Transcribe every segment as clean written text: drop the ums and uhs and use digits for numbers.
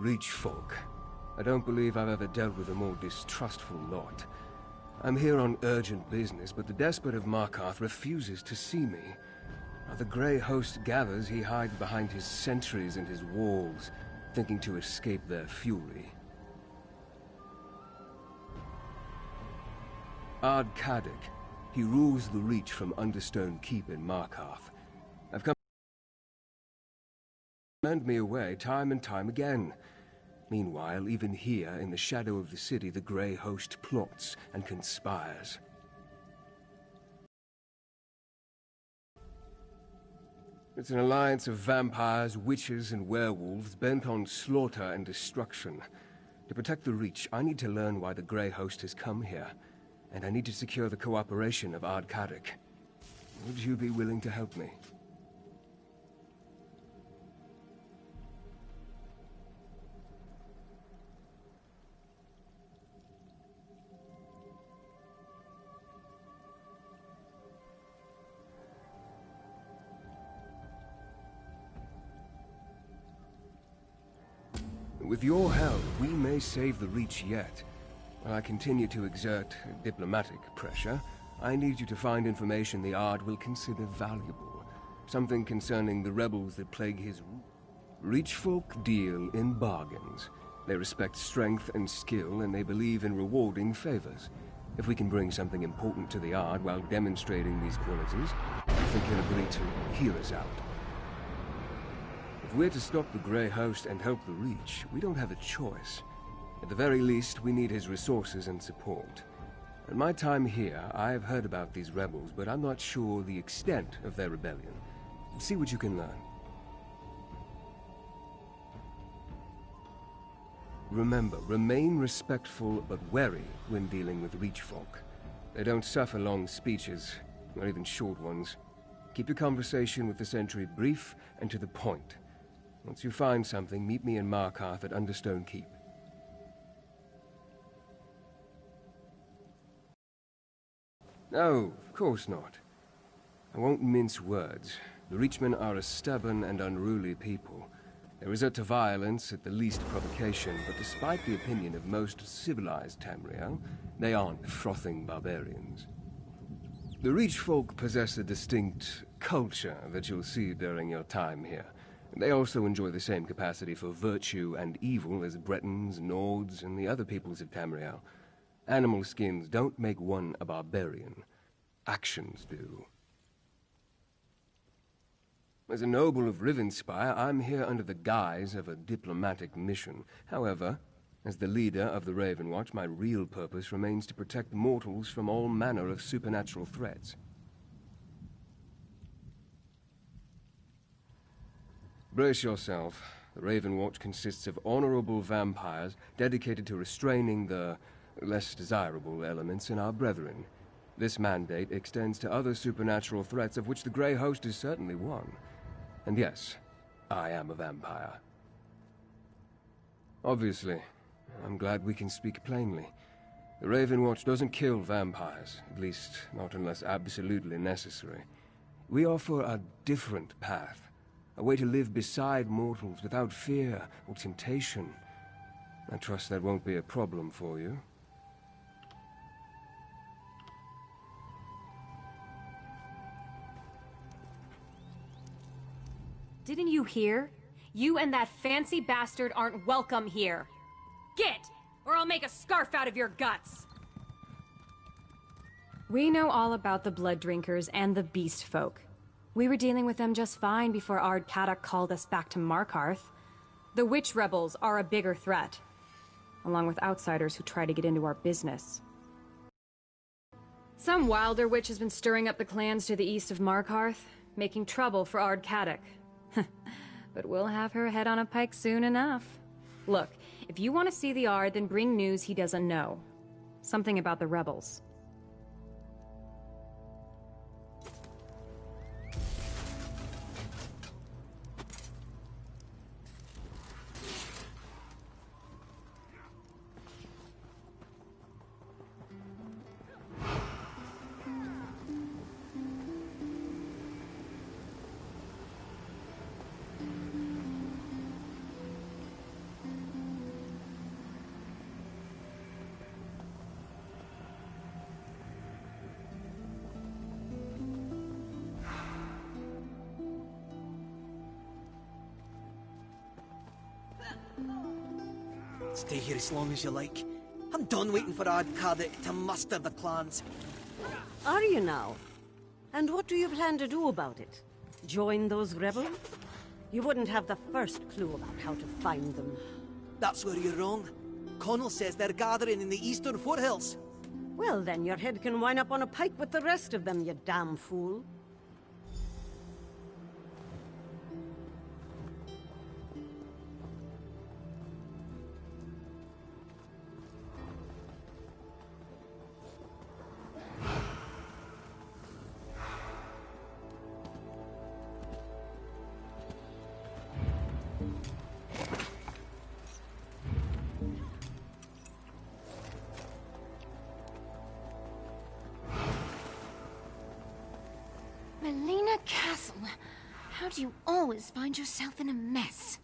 Reach folk. I don't believe I've ever dealt with a more distrustful lot. I'm here on urgent business, but the despot of Markarth refuses to see me. While the Grey Host gathers, he hides behind his sentries and his walls, thinking to escape their fury. Ard-Kadok. He rules the Reach from Understone Keep in Markarth. I've come turned me away time and time again. Meanwhile, even here, in the shadow of the city, the Grey Host plots and conspires. It's an alliance of vampires, witches, and werewolves bent on slaughter and destruction. To protect the Reach, I need to learn why the Grey Host has come here, and I need to secure the cooperation of Ard-Kadok. Would you be willing to help me? With your help, we may save the Reach yet. While I continue to exert diplomatic pressure, I need you to find information the Ard will consider valuable. Something concerning the rebels that plague his rule. Reach folk deal in bargains. They respect strength and skill, and they believe in rewarding favors. If we can bring something important to the Ard while demonstrating these qualities, I think he'll agree to hear us out. If we're to stop the Grey Host and help the Reach, we don't have a choice. At the very least, we need his resources and support. In my time here, I've heard about these rebels, but I'm not sure the extent of their rebellion. See what you can learn. Remember, remain respectful but wary when dealing with Reach folk. They don't suffer long speeches, not even short ones. Keep your conversation with the sentry brief and to the point. Once you find something, meet me in Markarth at Understone Keep. No, of course not. I won't mince words. The Reachmen are a stubborn and unruly people. They resort to violence at the least provocation, but despite the opinion of most civilized Tamriel, they aren't frothing barbarians. The Reach folk possess a distinct culture that you'll see during your time here. They also enjoy the same capacity for virtue and evil as Bretons, Nords, and the other peoples of Tamriel. Animal skins don't make one a barbarian. Actions do. As a noble of Rivenspire, I'm here under the guise of a diplomatic mission. However, as the leader of the Raven Watch, my real purpose remains to protect mortals from all manner of supernatural threats. Brace yourself. The Raven Watch consists of honorable vampires dedicated to restraining the less desirable elements in our brethren. This mandate extends to other supernatural threats, of which the Grey Host is certainly one. And yes, I am a vampire. Obviously, I'm glad we can speak plainly. The Raven Watch doesn't kill vampires, at least not unless absolutely necessary. We offer a different path, a way to live beside mortals without fear or temptation. I trust that won't be a problem for you. Didn't you hear? You and that fancy bastard aren't welcome here. Get! Or I'll make a scarf out of your guts! We know all about the Blood Drinkers and the Beast Folk. We were dealing with them just fine before Ard-Kadok called us back to Markarth. The Witch Rebels are a bigger threat, along with outsiders who try to get into our business. Some wilder witch has been stirring up the clans to the east of Markarth, making trouble for Ard-Kadok. But we'll have her head on a pike soon enough. Look, if you want to see the Ard, then bring news he doesn't know. Something about the rebels. Stay here as long as you like. I'm done waiting for Ardkadek to muster the clans. Are you now? And what do you plan to do about it? Join those rebels? You wouldn't have the first clue about how to find them. That's where you're wrong. Connell says they're gathering in the eastern foothills. Well, then your head can wind up on a pike with the rest of them, you damn fool. Melina Castle. How do you always find yourself in a mess?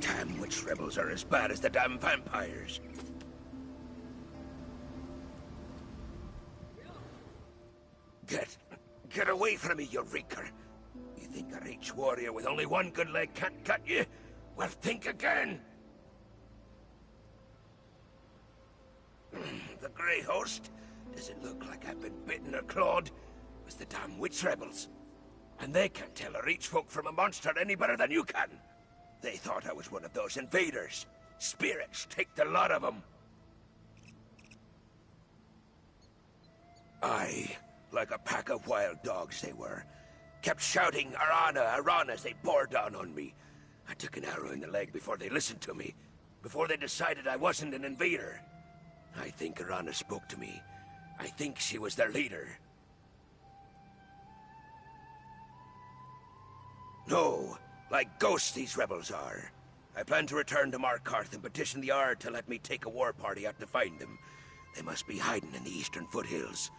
Damn witch rebels are as bad as the damn vampires. Get away from me, you reeker. You think a Reach warrior with only one good leg can't cut you? Well, think again. The Grey Host? Does it look like I've been bitten or clawed? It was the damn witch rebels. And they can't tell a Reach folk from a monster any better than you can. They thought I was one of those invaders. Spirits take the lot of them. Aye, like a pack of wild dogs they were. Kept shouting Arana, Arana as they bore down on me. I took an arrow in the leg before they listened to me. Before they decided I wasn't an invader. I think Arana spoke to me. I think she was their leader. No, like ghosts these rebels are. I plan to return to Markarth and petition the Ard to let me take a war party out to find them. They must be hiding in the eastern foothills.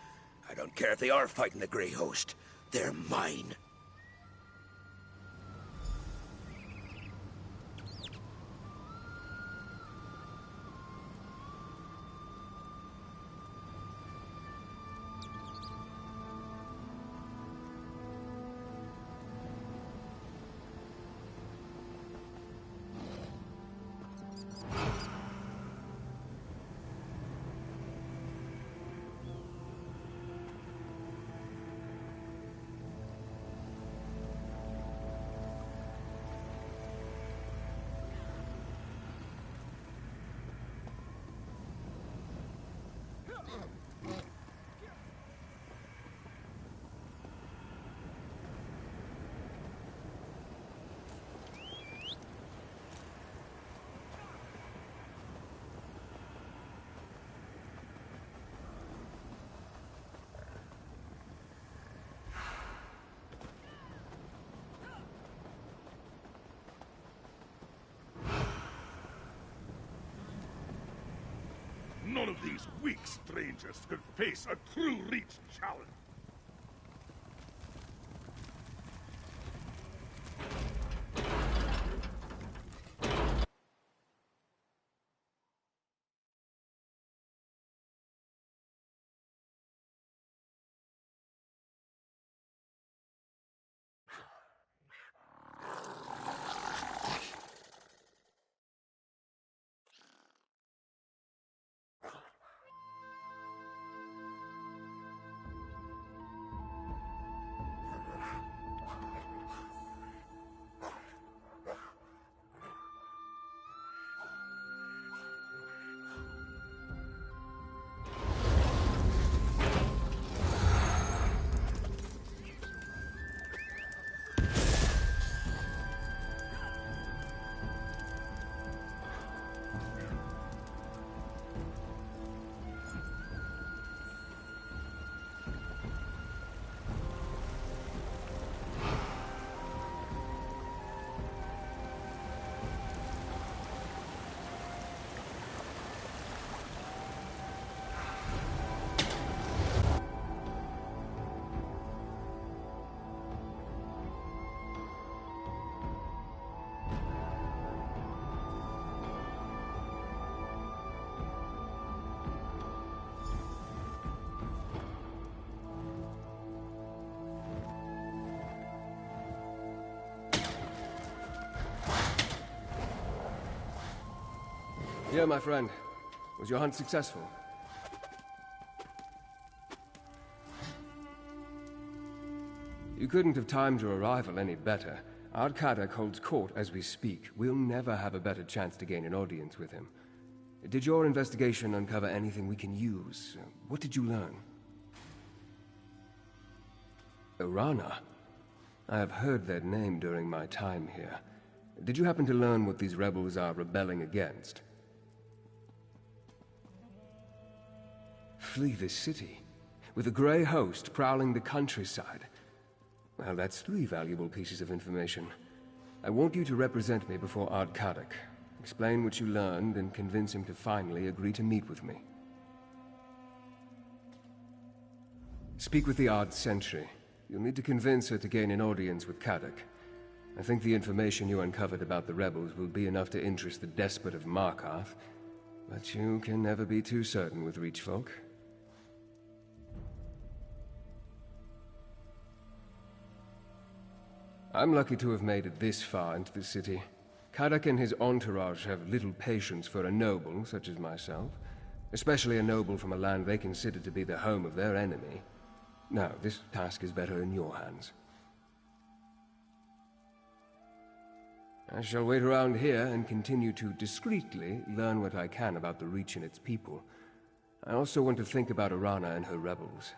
I don't care if they are fighting the Grey Host. They're mine. None of these weak strangers could face a true Reach challenge. Yeah, my friend. Was your hunt successful? You couldn't have timed your arrival any better. Ard-Kadek holds court as we speak. We'll never have a better chance to gain an audience with him. Did your investigation uncover anything we can use? What did you learn? Arana? I have heard that name during my time here. Did you happen to learn what these rebels are rebelling against? Flee this city, with a Grey Host prowling the countryside. Well, that's 3 valuable pieces of information. I want you to represent me before Ard-Kadek. Explain what you learned and convince him to finally agree to meet with me. Speak with the Ard Sentry. You'll need to convince her to gain an audience with Kadek. I think the information you uncovered about the rebels will be enough to interest the despot of Markarth, but you can never be too certain with Reach folk. I'm lucky to have made it this far into the city. Kadek and his entourage have little patience for a noble such as myself, especially a noble from a land they consider to be the home of their enemy. No, this task is better in your hands. I shall wait around here and continue to discreetly learn what I can about the Reach and its people. I also want to think about Arana and her rebels.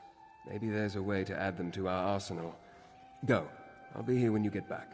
Maybe there's a way to add them to our arsenal. Go. I'll be here when you get back.